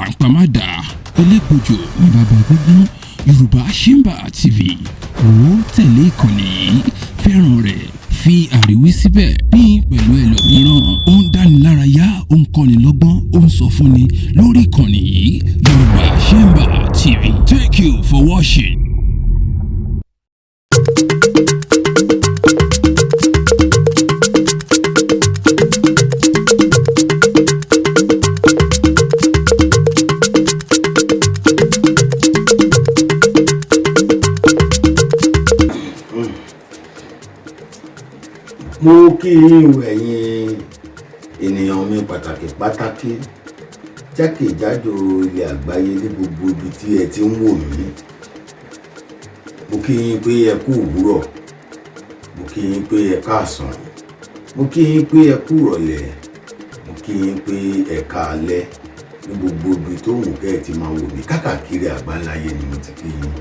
làǹpamádà elégbòjò ní bàbá gúngún Yorùbá Shimba TV ó tẹ̀lé ìkànnì yìí fẹ́ràn rẹ̀ fi àríwí síbẹ̀ pín pẹ̀lú ẹlòmíràn ó ń dánilárayá ó ń kọ́ni lọ́gbọ́n ó ń sọ fúnni lórí ìkànnì yìí Yorùbá Shimba TV. Thank you for watching. Mo kí ẹ̀yin ènìyàn mi pàtàkì jákèjádò ilẹ̀ àgbáyé ní gbogbo ibi tí ẹ ti ń wò mí. Mo kí yín pé ẹ kú òwúrọ̀, mo kí yín pé ẹ káàsán, mo kí yín pé ẹ kú ìrọ̀lẹ́, mo kí yín pé ẹ káalẹ́ ní gbogbo ibi tó wù kẹ́ ẹ ti máa wò mí káàkiri àgbáláyé ni mo ti kí yín.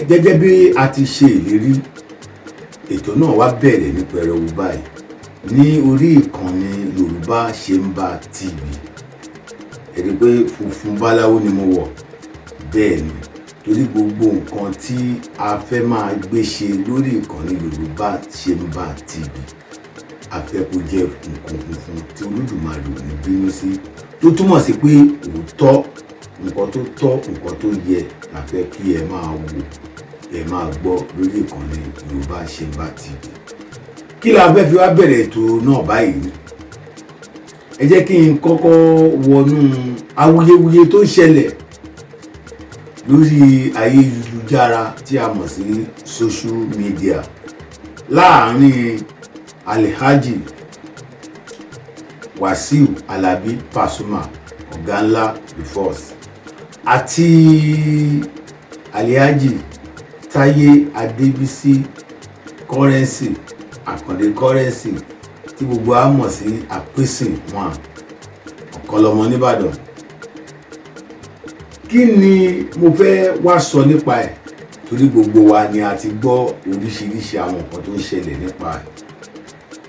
Gẹ́gẹ́ bí a ti ṣe ìlérí, ètò náà wá bẹ̀rẹ̀ ní pẹrẹwu báyìí ní orí ìkànnì Yorùbá Shimba TV. Ẹ̀rí pé funfun báláwo ni mo wọ̀, bẹ́ẹ̀ ni torí gbogbo nǹkan tí a fẹ́ máa gbé ṣe lórí ìkànnì Yorùbá Shimba TV a fẹ́ kó jẹ́ nǹkan funfun tí Olódùmarè ò ní bínú sí, tó túmọ̀ sí pé òótọ́ nǹkan tó tọ́ nǹkan tó yẹ la fẹ́ kí ẹ máa wò ẹ máa gbọ́ lórí ìkànnì Yorùbá Shimba TV. Kí la fẹ́ fi wá bẹ̀rẹ̀ ètò náà báyìí? Ẹ jẹ́ kí n kọ́kọ́ wọnú awuyewuye tó ṣẹlẹ̀ lórí ayélujára tí a mọ̀ sí social media láàárín Alhaji Wasiu Alabi Pasuma ọ̀gá ńlá the first àti Alhaji Taye Adébísí currency àkàndé currency tí gbogbo a mọ̀ sí àpèsìn wọn ọ̀kọlọmọ nìbàdàn. Kí ni mo fẹ́ wá sọ nípa ẹ̀? Torí gbogbo wa ni a ti gbọ́ oríṣiríṣi àwọn nǹkan tó ń ṣẹlẹ̀ nípa ẹ̀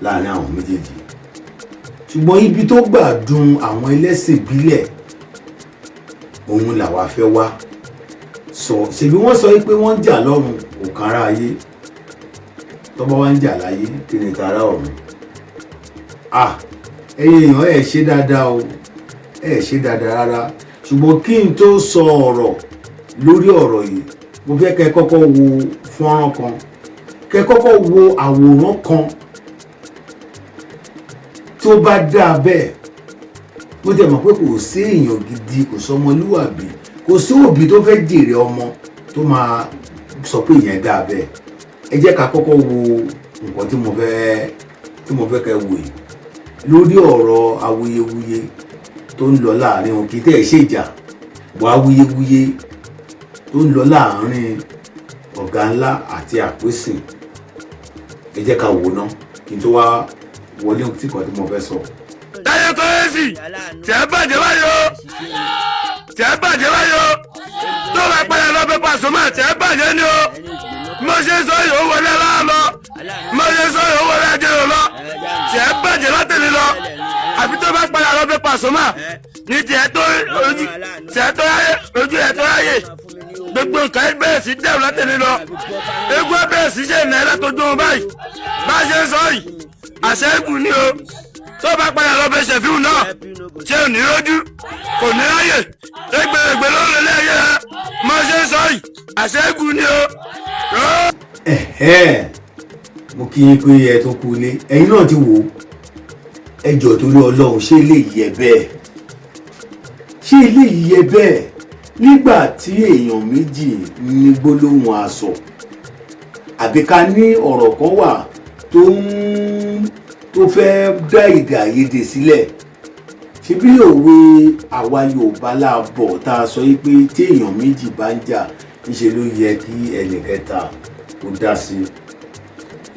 láàrin àwọn méjèèjì, ṣùgbọ́n ibi tó gbà dùn àwọn ẹlẹ́sìn ìbílẹ̀ òun làwa fẹ́ wá sọ. Ṣèbí wọ́n sọ pé wọ́n ń jà lọ́run kò kára ayé, tọ́bọ́ wá ń jà láyé kí ni tara ọ̀run. Ẹ̀yin èèyàn ẹ̀ ṣe dáadáa o, ẹ̀ ṣe dáadáa rárá. Ṣùgbọ́n kí n tó sọ ọ̀rọ̀ lórí ọ̀rọ̀ yìí, mo fẹ́ kẹ́ kọ́kọ́ wo fọ́nrán kan, kẹ́ kọ́kọ́ wo àwòrán kan tó bá dáa bẹ́ẹ̀. Mo tẹ̀ mọ̀ pé kò sí èèyàn gidi, kò sọmọlúwàbí, kò sí òbí tó fẹ́ jèrè ọmọ tó máa sọ pé ìyẹn dáa bẹ́ẹ̀. Ẹ jẹ́ ká kọ́kọ́ wo nǹkan tí mo fẹ́ kẹ́ wò yìí lórí ọ̀rọ̀ awuyewuye tó ń lọ láàrin wọn. Kì í tẹ̀ ṣe ìjà, wà awuyewuye tó ń lọ láàrin ọ̀gá ńlá àti àpèsìn. Ẹ jẹ́ ká wò ná kí n tó wá wọlé tí kan tí mo fẹ́ sọ. Taye kọ́rẹ́sì tẹ́ bàjẹ́ báyọ̀ tẹ́ bàjẹ́ báyọ̀ tó bá padà lọ bẹ Pasuma tẹ́ bàjẹ́ ni o. Mo ṣe sọ yìí ó wọlé aláàlọ́, mo ṣe sọ yìí ó wọlé ajẹ́rò lọ, tẹ́ bàjẹ́ látẹ̀lé lọ. Àfi tó bá padà lọ bẹ Pasuma ní tiẹ̀ tó ojú ẹ̀ tó ráyè. Gbogbo nǹkan ẹ bẹ̀rẹ̀ sí dẹ̀rù látẹ̀lé lọ. Egun ẹ bẹ̀rẹ̀ sí ṣe ìnáyà látọjú wọn báyìí. Bá a ṣe sọ yìí àṣẹ́gun ni o. Tó bá padà lọ bẹ ṣẹ̀fíù náà ṣé ò ní rójú kò ní ráyè ẹgbẹ̀rẹ̀gbẹ̀ ló lè lẹ́yẹ mo ṣe sọ yìí àṣẹ́gun ni o. Mo kí yín pé ẹ tó kú ilé, ẹ̀yin náà ti wò ó. Ẹ jọ̀ọ́ torí Ọlọ́run, ṣé eléyìí yẹ bẹ́ẹ̀? Ṣé eléyìí yẹ bẹ́ẹ̀ nígbà tí èèyàn méjì ní gbólóhùn aṣọ? Àbí ká ní ọ̀rọ̀ kan wà tó fẹ́ dá èdè àìyedè sílẹ̀? Ṣé bí òwe àwa Yorùbá láàbọ̀ tá a sọ pé tí èèyàn méjì bá ń jà níṣe ló yẹ kí ẹnìkẹta kó dá sí.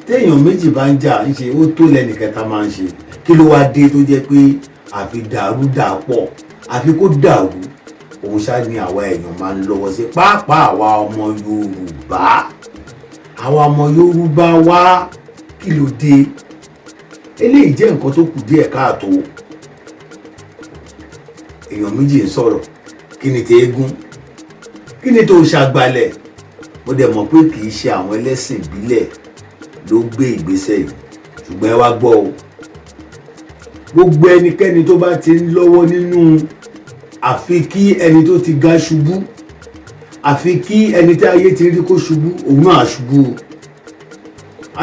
Téèyàn méjì bá ń jà níṣe ó tó lẹ́nìkẹta máa ń ṣe. Kí ló wá dé tó jẹ́ pé àfi dàrú dàpọ̀, àfi kó dàrú òun ṣáà ní àwa èèyàn máa ń lọ́wọ́ sí, pàápàá àwa ọmọ Yorùbá wá. Kí ló dé? eléyìí jẹ́ nǹkan tó kù díẹ̀ káàtó. èèyàn méjì ń sọ̀rọ̀ kí ni ti eégún kí ni tó ṣàgbálẹ̀ mo dẹ̀ mọ̀ pé kì í ṣe àwọn ẹlẹ́sìn ìbílẹ̀ ló gbé ìgbésẹ̀ yìí ṣùgbọ́n ẹ wá gbọ́ o gbogbo ẹnikẹ́ni tó bá ti ń lọ́wọ́ nínú àfi kí ẹni tó ti ga ṣubú àfi kí ẹni tí ayé ti rí kó ṣubú òun náà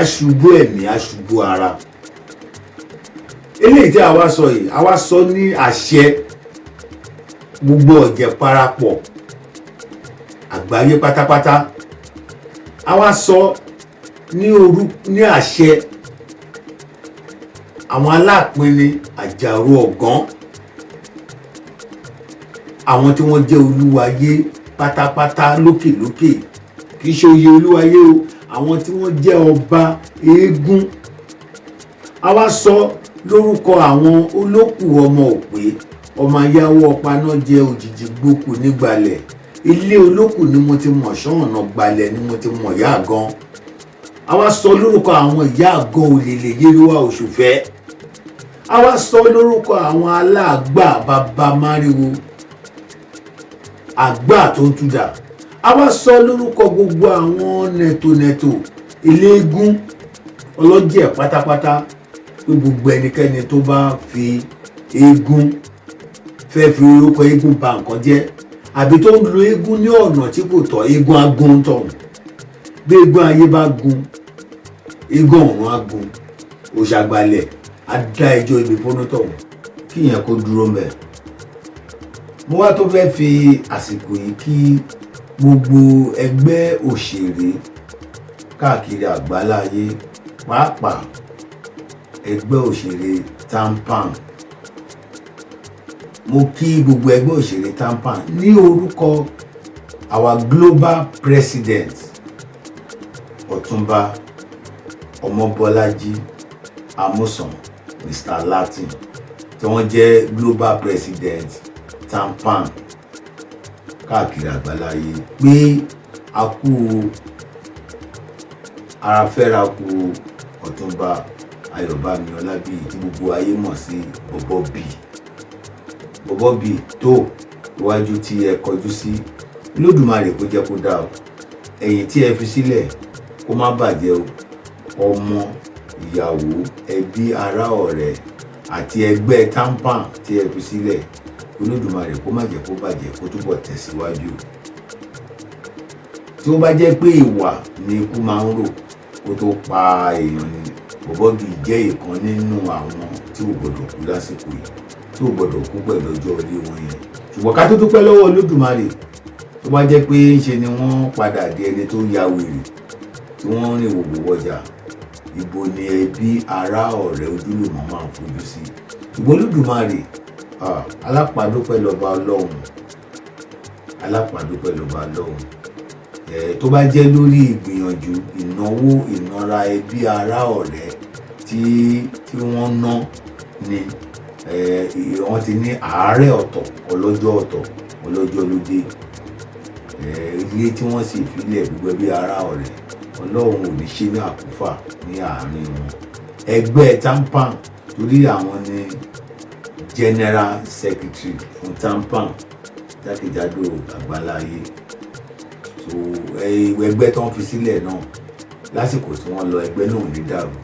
aṣubú ẹ̀mí aṣubú ara eléyìí tí àwa sọ yìí àwa sọ ní àṣẹ gbogbo ọ̀jẹ̀ parapọ̀ àgbáyé pátápátá àwa sọ ní àṣẹ àwọn aláàpinni àjàrò ọ̀gán àwọn tí wọ́n jẹ́ olúwayé pátápátá lókèlókè kì í ṣe oyè olúwayé o àwọn tí wọ́n jẹ́ ọba eégún àwa sọ lórúkọ àwọn olókù ọmọ òpè ọmọ ayáwó ọpaná jẹ òjijì gbókù nígbàlẹ̀ ilé olókù ni mo ti mọ̀ ṣọ́ọ̀nà gbalẹ̀ ni mo ti mọ̀ ìyá àgan àwa sọ lórúkọ àwọn ìyá àgan òlèlè yéríwá òṣùfẹ́ àwa sọ lórúkọ àwọn aláàgbà bàbá máriwo àgbà tó ń túdà àwa sọ lórúkọ gbogbo àwọn nẹ̀tònẹ̀tò eléégún ọlọ́jẹ̀ pátápátá pé gbogbo ẹnikẹ́ni tó bá fi eégún fẹ́ fi orúkọ eégún ba nǹkan jẹ́ àbí tó ń lo eégún ní ọ̀nà tí kò tọ́ eégún agún tọ̀hún bí eégún ayé bá gun eégún ọ̀run agun òṣàgbàlẹ̀ á dá ẹjọ́ ibi fónú tọ̀hún kí yẹn kó dúró mẹ́. mo wá tó fẹ́ fi àsìkò yìí kí gbogbo ẹgbẹ́ òṣèré káàkiri àgbáláyé pàápàá ẹgbẹ́ òṣèré tampan mo kí gbogbo ẹgbẹ́ òṣèré tampan ní orúkọ our global president Ọ̀túnba Ọmọbọ́lájí Amusan Mr. Latin tí wọ́n jẹ́ global president tampan káàkiri àgbáláyé pé a kú ara fẹ́ra kú Ọ̀túnba Ayọ̀bámi Ọlábíyì tí gbogbo ayé mọ̀ sí Bobo tó iwájú tí ẹ kọjú sí Olódùmarè kó jẹ́ kó dá o ẹ̀yìn tí ẹ fi sílẹ̀ kó má bàjẹ́ o ọmọ ìyàwó ẹbí ará ọ̀rẹ́ àti ẹgbẹ́ tampan tí ẹ fi sílẹ̀ Olódùmarè kó má jẹ́ kó bàjẹ́ kó túbọ̀ tẹ̀síwájú tí ó bá jẹ́ pé ìwà ni ikú máa ń rò kó tó pa èèyàn ni Bobo jẹ́ ìkan nínú àwọn tí ò gbọdọ̀ kú lásìkò yìí tí ò gbọdọ̀ kú pẹ̀lú ọjọ́ orí wọn yẹn ṣùgbọ́n ká tó dúpẹ́ lọ́wọ́ Olódùmarè tó bá jẹ́ pé ńṣe ni wọ́n padà di ẹni tó ya wèrè tí wọ́n rìn wòwò wọjà ibo ni ẹbí ará ọ̀rẹ́ ojúlùmọ̀ máa ń fojú sí ṣùgbọ́n Olódùmarè alápàdúpẹ́ lọ́ba Ọlọ́run tó bá jẹ́ lórí ìgbìyànjú ìnáwó ìnara ẹbí ará ọ̀rẹ́ tí wọ́n ná ni wọ́n ti ní àárẹ̀ ọ̀tọ̀ ọlọ́jọ́ ló dé ilé tí wọ́n sì filẹ̀ gbogbo ẹbí ará ọ̀rẹ́ Ọlọ́run ò ní ṣe ní àkúfà ní àárín wọn ẹgbẹ́ tampan torí àwọn ni general secretary fún tampan jákèjádò àgbáláyé so ẹgbẹ́ tó ń fi sílẹ̀ náà lásìkò tí wọ́n lọ ẹgbẹ́ náà ní dàrú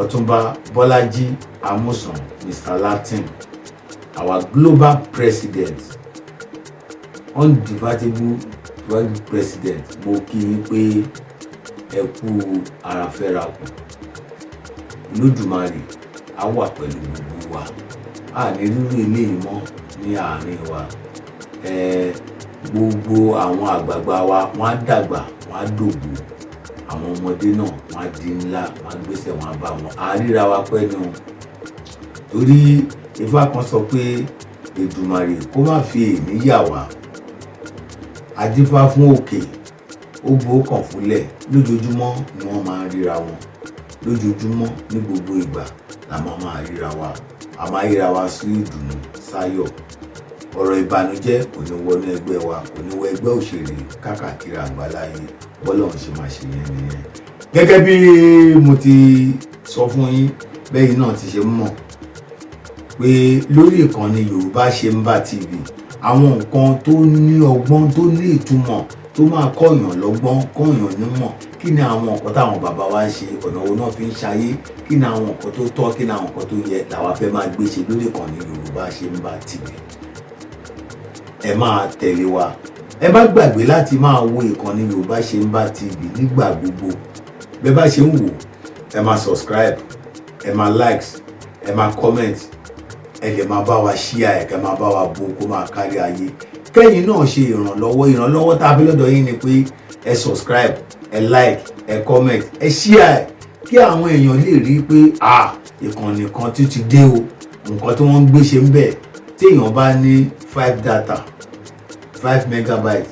Ọ̀túnba Bọ́lájí Amusan Mr. Latin our global president undebatable president mo kí yín pé ẹ kú ara fẹ́ra kù Olódùmarè á wà pẹ̀lú gbogbo wa a ní rírú eléyìí mọ́ ní àárín wa gbogbo àwọn àgbààgbà wa wọ́n á dàgbà wọ́n á dògbò àwọn ọmọdé náà wọ́n á di ńlá wọ́n á gbéṣẹ́ wọn á bá wọn á ríra wa pẹ́ nù torí Ifá kan sọ pé Èdùmàrè kó má fi èmi yà wá adífá fún òkè ó gbó kàn fúnlẹ̀ lójoojúmọ́ ni wọ́n máa ríra wọn lójoojúmọ́ ní gbogbo ìgbà la máa ríra wa a máa ríra wa sí ìdùnnú sáyọ̀ ọ̀rọ̀ ìbànújẹ́ kò ní wọnú ẹgbẹ́ wa kò ní wọ ẹgbẹ́ òṣèré káàkiri àgbáláyé bọ́lọ́run ṣe máa ṣe yẹn nìyẹn. gẹ́gẹ́ bí mo ti sọ fún yín bẹ́yìn náà ti ṣe mọ̀ pé lórí ìkànnì Yorùbá Ṣemba TV àwọn nǹkan tó ní ọgbọ́n tó ní ìtumọ̀ tó máa kọ́yàn lọ́gbọ́n kọ́yàn nímọ̀ kí ni àwọn nǹkan táwọn bàbá wa ń ṣe ọ̀nà wo náà fi ń ṣayé kí ni àwọn nǹkan tó tọ́ kí ni àwọn nǹkan tó yẹ làwa fẹ́ máa gbé ṣe lórí ìkànnì Yorùbá Ṣemba TV. Ẹ máa tẹ̀lé wa ẹ má gbàgbé láti máa wo ìkànnì Yorùbá Ṣemba TV nígbà gbogbo bẹ́ẹ̀ bá ṣe ń wò ẹ máa subscribe ẹ máa likes ẹ máa comment ẹ lè máa bá wa share ẹ kẹ́ máa bá wa bò kó máa kárí ayé kẹ́yìn náà ṣe ìrànlọ́wọ́ tá a fi lọ́dọ̀ yín ni pé ẹ subscribe ẹ like ẹ comment ẹ share kí àwọn èèyàn lè rí i pé ìkànnì kan tó ti dé o nǹkan tí wọ́n ń gbé ṣe ń bẹ̀ tí èèyàn bá ní 5 data 5 megabytes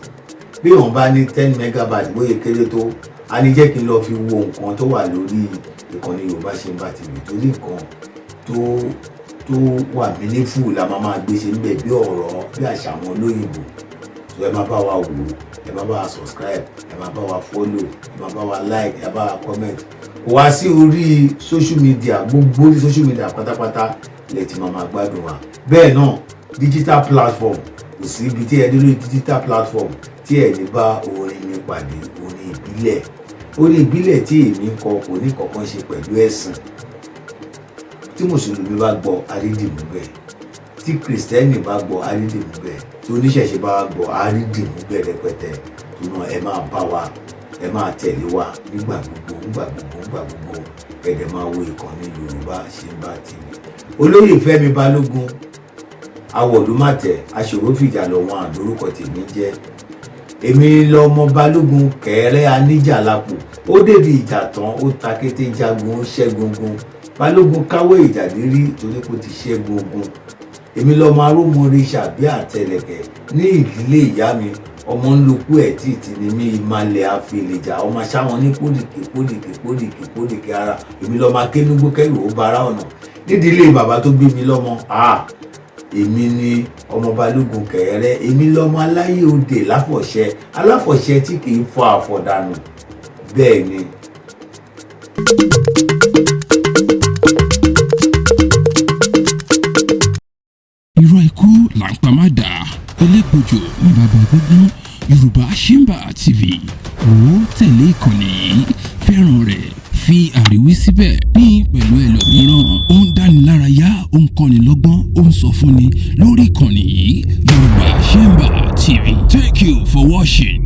bí èèyàn bá ní 10 megabytes bóyá kéré tó a ní jẹ́ kí n lọ fi wo nǹkan tó wà lórí ìkànnì Yorùbá Ṣemba TV torí nǹkan tó wà meaningful la máa gbé ṣe ń bẹ̀ bí ọ̀rọ̀ bí àṣà àwọn olóyìnbó so ẹ máa bá wa wò ẹ máa bá wa subscribe ẹ máa bá wa follow ẹ máa bá wa like ẹ bá wa comment wá sí orí social media gbogbo orí social media pátápátá lè ti máa gbádùn wa bẹ́ẹ̀ náà digital platform kò sí ibi tí ẹ dé lórí digital platform tí ẹ ní bá orin mi pàdé orin ìbílẹ̀ tí èmi kọ kò ní kankan ṣe pẹ̀lú ẹ̀sìn tí mùsùlùmí bá gbọ́ àrídìmú bẹ́ẹ̀ tí kìrìsìtẹ́nì bá gbọ́ àrídìmú bẹ́ẹ̀ tí oníṣẹ̀ṣe bá gbọ́ àrídìmú bẹ́ẹ̀ rẹpẹtẹ tùnú ẹ máa bá wa ẹ máa tẹ̀lé wa nígbà gbogbo ẹ̀dẹ̀ máa wo ìkànnì Yorùbá Ṣemba TV. Olóyè Fẹ́mi Balógun Awolumate aṣòrófìjà lọ́wọ́n àdórúkọ tèmi jẹ́ èmi lọmọ Balógun kẹrẹ aníjà lápò ó débi ìjà tán ó ta kété jagun ó ṣẹ́gun ogun Balógun káwé ìjà lérí torí kò ti ṣẹ́gun ogun èmi lọmọ arómọrin ṣàbí àtẹlẹkẹ ní ìdílé ìyá mi ọmọ ń lokú ẹ̀ tí ní mí ìmàlẹ̀ àfẹlẹ̀jà ọmọ aṣáwọn ní pólìkì ara èmi lọmọ akẹ́nugbó kẹ́rù ó bara ọ̀nà nídìílé bàbá tó gbé mi lọ́mọ èmi ni ọmọ Balógun kẹrẹ èmi lọmọ aláyé òde aláfọ̀ṣẹ tí kì í fọ àfọ̀dànù bẹ́ẹ̀ ni. irọ́ ikú là ń pa má dà elégbòjò ní bàbá gúngún Yorùbá Ṣemba TV ó tẹ̀lé ìkànnì yìí fẹ́ràn rẹ̀ fi àríwí síbẹ̀ pín pẹ̀lú ẹlòmíràn ó ń dánilárayá ó ń kọ́ni lọ́gbọ́n ó ń sọ fúnni lórí ìkànnì yìí Yorùbá Ṣemba TV. Thank you for watching.